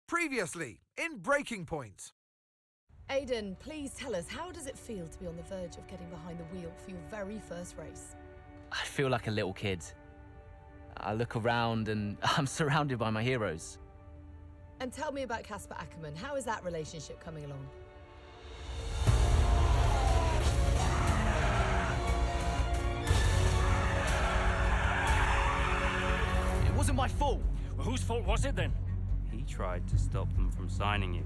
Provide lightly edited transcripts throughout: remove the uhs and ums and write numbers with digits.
Previously, in Breaking Point. Aidan, please tell us, how does it feel to be on the verge of getting behind the wheel for your very first race? I feel like a little kid. I look around and I'm surrounded by my heroes. And tell me about Casper Ackerman. How is that relationship coming along? It wasn't my fault. Well, whose fault was it then? He tried to stop them from signing you.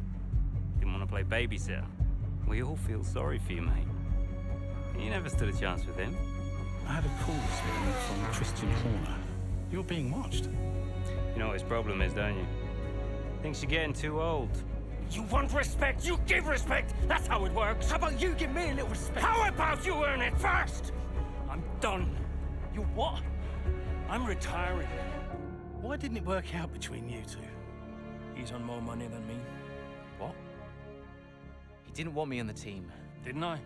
Didn't want to play babysitter. We all feel sorry for you, mate. You never stood a chance with him. I had a call this morning from Christian Horner. You're being watched. You know what his problem is, don't you? Thinks you're getting too old. You want respect, you give respect! That's how it works! How about you give me a little respect? How about you earn it first? I'm done. You what? I'm retiring. Why didn't it work out between you two? He's on more money than me, What? He didn't want me on the team. didn't I?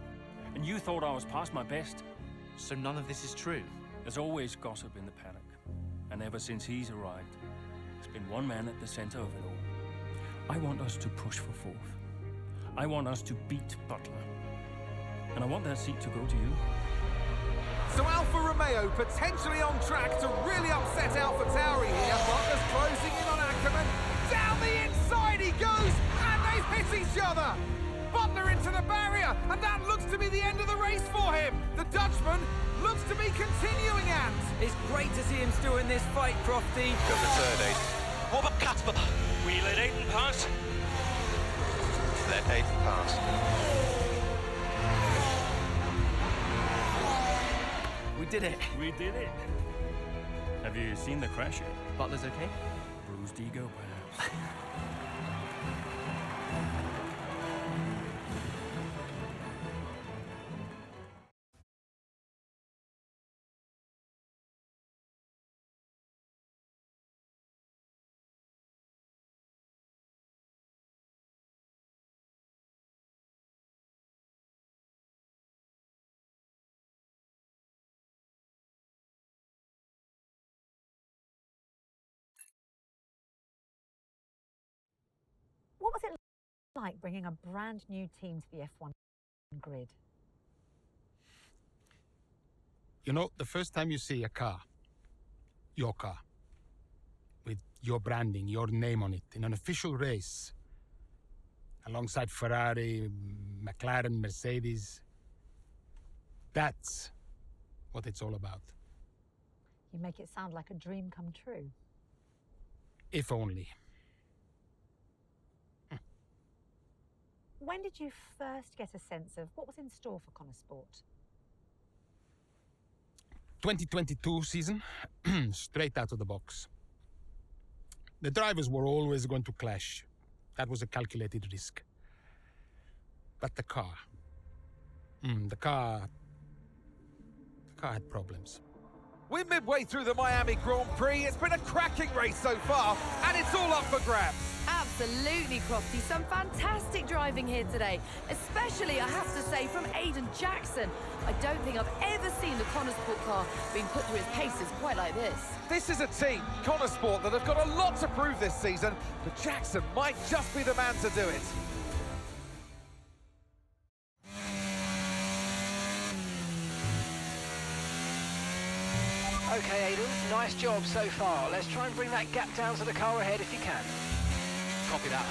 And you thought I was past my best? So none of this is true. There's always gossip in the paddock. And ever since he's arrived, there's been one man at the center of it all. I want us to push for fourth. I want us to beat Butler. And I want that seat to go to you. So Alfa Romeo potentially on track to really upset AlphaTauri here. Butler's closing in on Ackerman. Down the inside he goes, and they've hit each other. Butler into the barrier, and that looks to be the end of the race for him. The Dutchman looks to be continuing and... It's great to see him still in this fight, Crofty. Got the third, Aiden. What about Casper? Will you let Aiden pass? Let Aiden pass. We did it. We did it. Have you seen the crash yet? Butler's okay? Bruised ego, perhaps. What was it like bringing a brand new team to the F1 grid? You know, the first time you see a car, your car, with your branding, your name on it, in an official race, alongside Ferrari, McLaren, Mercedes, that's what it's all about. You make it sound like a dream come true. If only. When did you first get a sense of what was in store for Connor Sport? 2022 season, straight out of the box. The drivers were always going to clash. That was a calculated risk. But the car had problems. We're midway through the Miami Grand Prix. It's been a cracking race so far, and it's all up for grabs. Absolutely, Crofty. Some fantastic driving here today, especially, I have to say, from Aidan Jackson. I don't think I've ever seen the Connor Sport car being put through its paces quite like this. This is a team, Connor Sport, that have got a lot to prove this season, but Jackson might just be the man to do it. Okay, Aidan, nice job so far. Let's try and bring that gap down to the car ahead if you can. Copy that.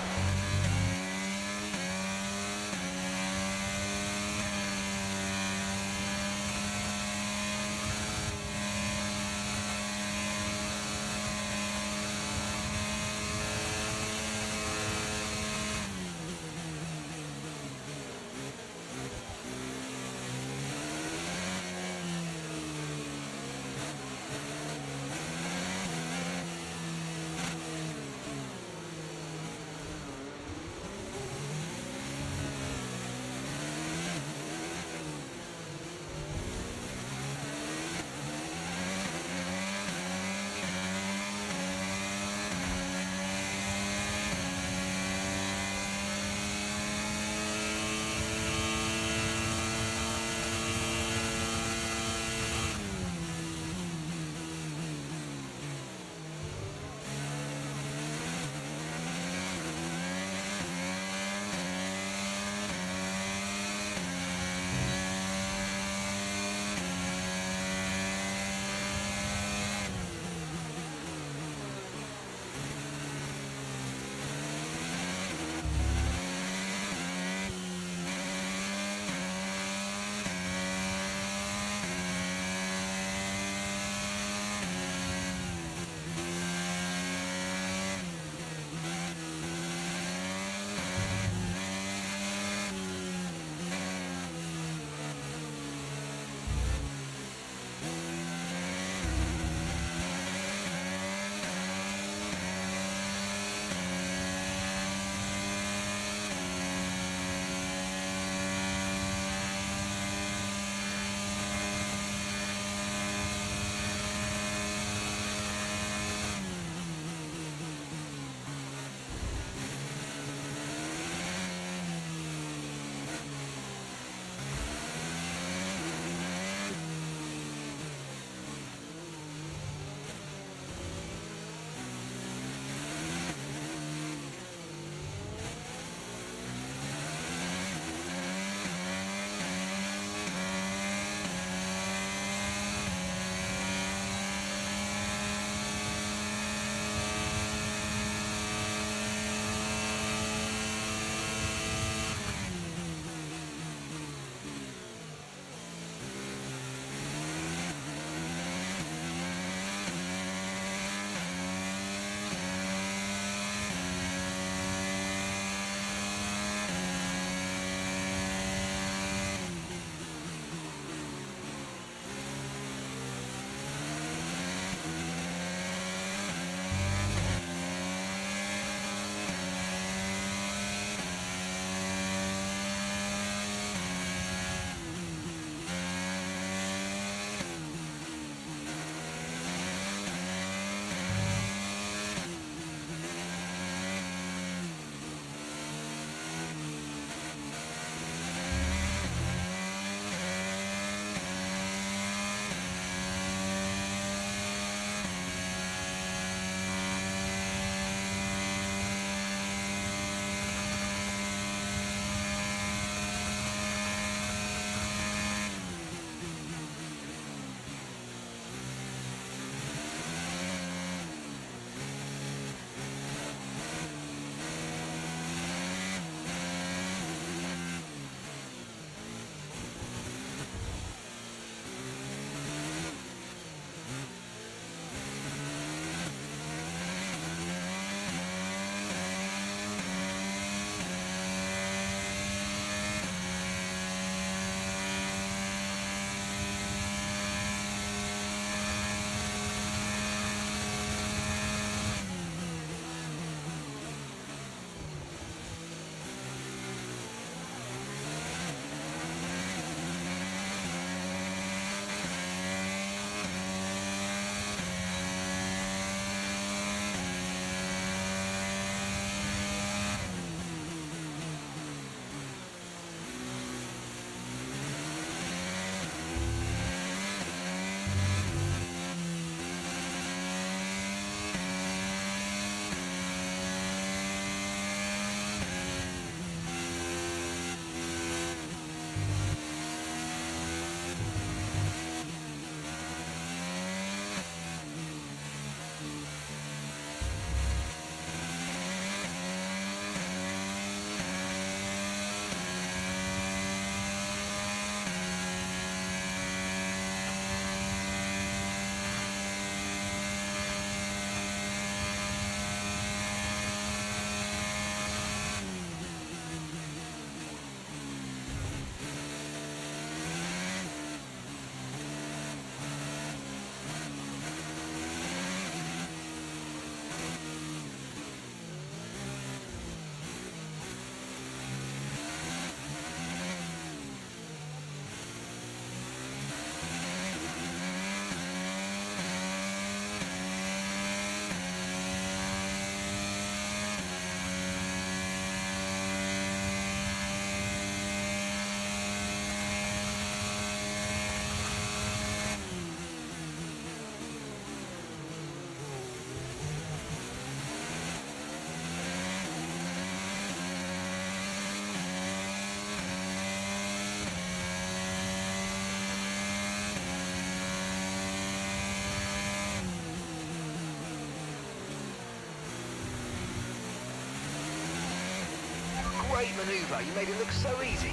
great manoeuvre. You made it look so easy.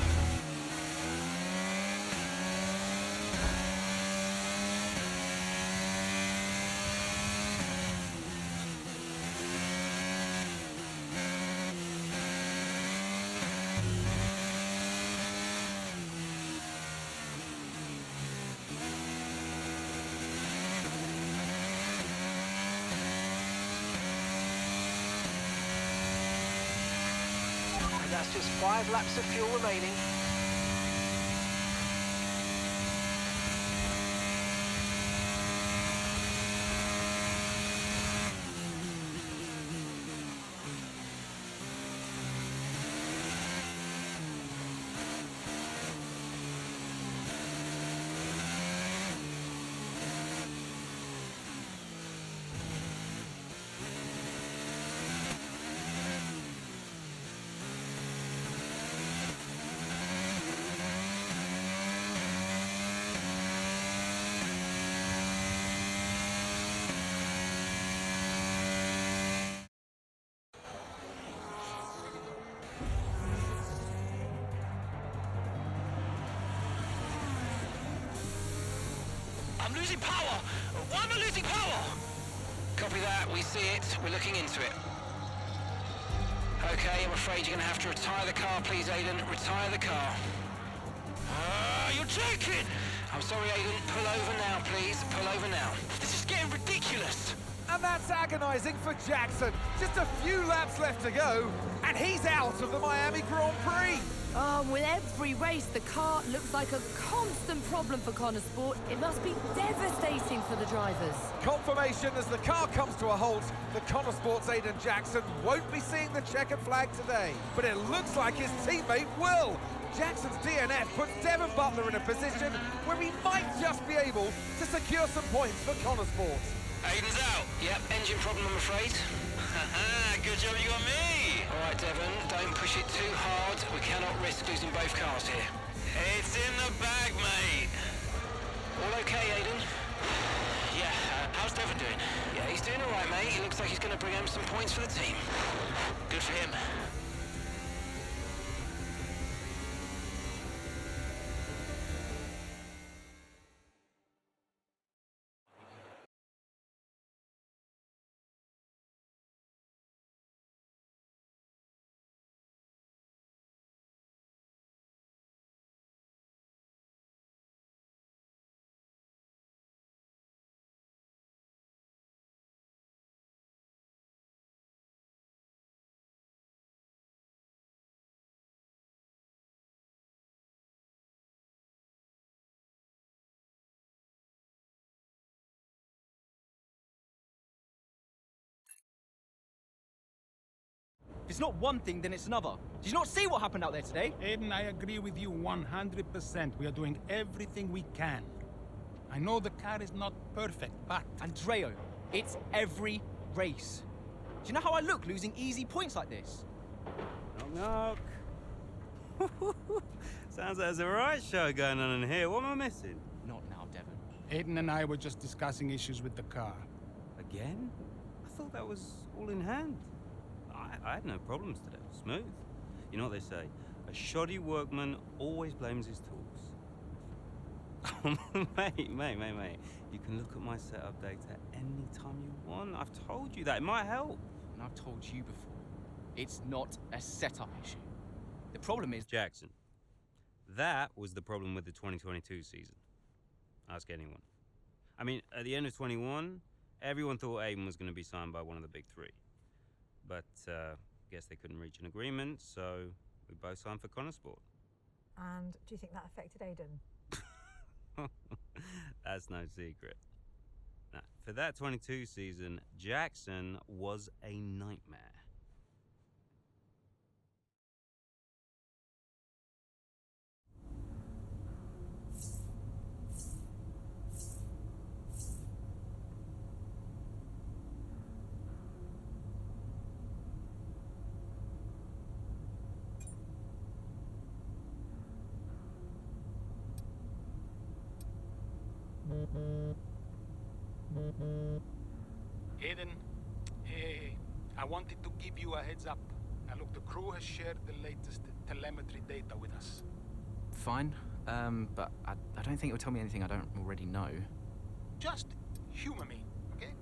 That's just 5 laps of fuel remaining. I'm losing power! Why am I losing power? Copy that, we see it, we're looking into it. Okay, I'm afraid you're going to have to retire the car, please, Aiden. Retire the car. You're joking! I'm sorry, Aiden. Pull over now, please. Pull over now. This is getting ridiculous! And that's agonising for Jackson. Just a few laps left to go, and he's out of the Miami Grand Prix. With every race, the car looks like a constant problem for Connorsport. It must be devastating for the drivers. Confirmation as the car comes to a halt. The Connorsport's Aiden Jackson won't be seeing the checkered flag today, but it looks like his teammate will. Jackson's DNF puts Devon Butler in a position where he might just be able to secure some points for Connorsport. Aiden's out. Yep, engine problem, I'm afraid. Good job you got me! All right, Devon, don't push it too hard. We cannot risk losing both cars here. It's in the bag, mate! All okay, Aiden? Yeah, how's Devon doing? Yeah, he's doing all right, mate. He looks like he's going to bring home some points for the team. Good for him. If it's not one thing, then it's another. Did you not see what happened out there today? Aiden, I agree with you 100%. We are doing everything we can. I know the car is not perfect, but... Andreo, it's every race. Do you know how I look losing easy points like this? Knock, knock. Sounds like there's a right show going on in here. What am I missing? Not now, Devon. Aiden and I were just discussing issues with the car. Again? I thought that was all in hand. I had no problems today. Smooth. You know what they say? A shoddy workman always blames his tools. mate. You can look at my setup data any time you want. I've told you that. It might help. And I've told you before. It's not a setup issue. The problem is... Jackson. That was the problem with the 2022 season. Ask anyone. I mean, at the end of 21, everyone thought Aiden was going to be signed by one of the big three. But, guess they couldn't reach an agreement, so we both signed for Connorsport. And do you think that affected Aiden? That's no secret. Now, for that 22 season, Jackson was a nightmare. Aiden, hey, I wanted to give you a heads up. Now look, the crew has shared the latest telemetry data with us. Fine, but I don't think it will tell me anything I don't already know. Just humor me, okay?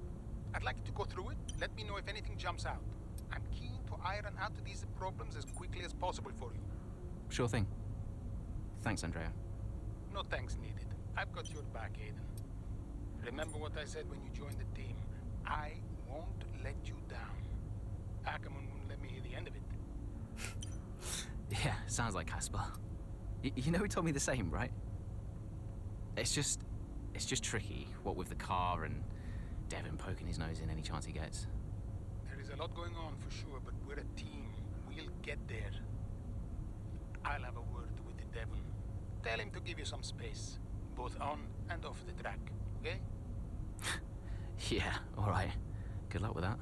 I'd like you to go through it. Let me know if anything jumps out. I'm keen to iron out these problems as quickly as possible for you. Sure thing. Thanks, Andrea. No thanks needed. I've got your back, Aiden. Remember what I said when you joined the team. I won't let you down. Ackerman wouldn't let me hear the end of it. Yeah, sounds like Casper. You know he told me the same, right? It's just tricky, what with the car and Devin poking his nose in any chance he gets. There is a lot going on for sure, but we're a team. We'll get there. I'll have a word with the Devil. Tell him to give you some space, both on and off the track, okay? Yeah, alright. Good luck with that.